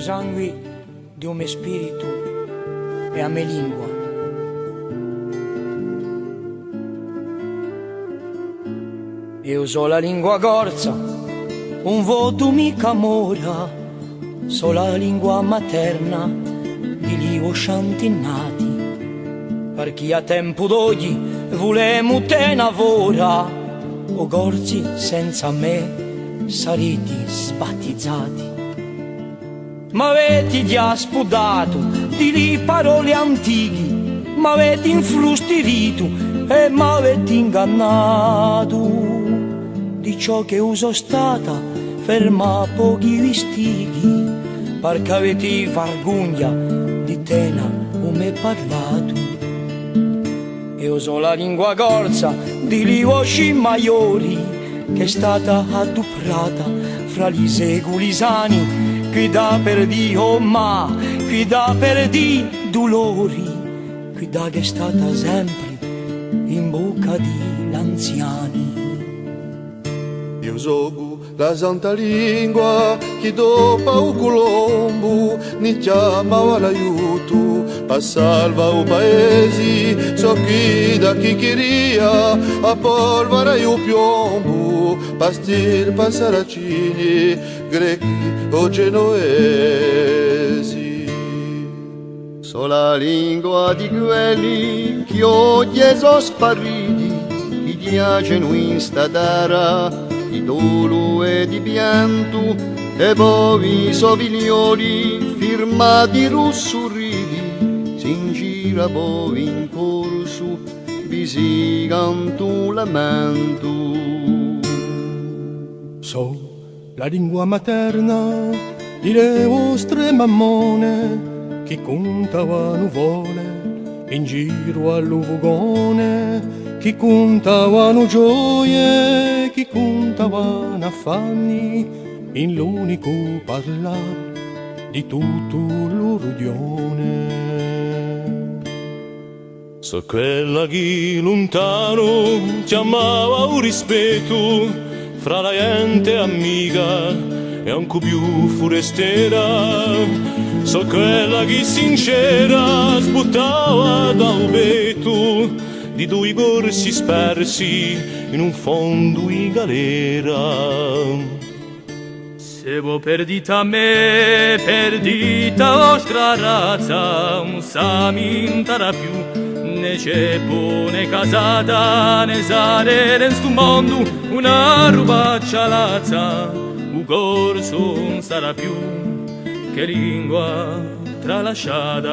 sangue di un mio spirito e a mia lingua. Io so la lingua corsa, un voto mica mora, so la lingua materna di livo sciantinnati, perché a tempo d'oggi volemo te lavora, o gorzi senza me sarete sbattizzati. Ma avete già spudato di lì parole antiche, ma avete infrustirito e m'avete ingannato di ciò che uso stata ferma a pochi vestiti, perché avete vergogna di tena come parlato. Io so la lingua corsa di li voci maiori, che è stata adduprata fra gli secoli sani, qui da per Dio ma, qui da per di dolori, qui da che è stata sempre in bocca di l'anziani. Io so la santa lingua che dopo il Colombo ne chiamava l'aiuto per salvare il paese, so chi da chi queria a polvere il piombo per stirpare saracini, grechi o genovesi. So la lingua di quelli che oggi sono spariti, che piacciono in sta terra di dolo e di pianto, e poi soviglioli firmati russurridi, si ingira poi in corso, vi si canto lamento. So la lingua materna di le vostre mammone, che contavano nuvole in giro all'uvugone, che contavano gioie, che contavano affanni, in l'unico parlare di tutto l'urudione. So quella che lontano chiamava un rispetto fra la gente amica e anche più forestiera. So quella che sincera sbuttava dal petto di due corsi spersi in un fondo di galera. Se voi perdita me, perdita vostra razza, non s'amintara più, né ceppo, né casata, né sare in sto mondo, una rubaccia lazza, un corso non sarà più che lingua tralasciata.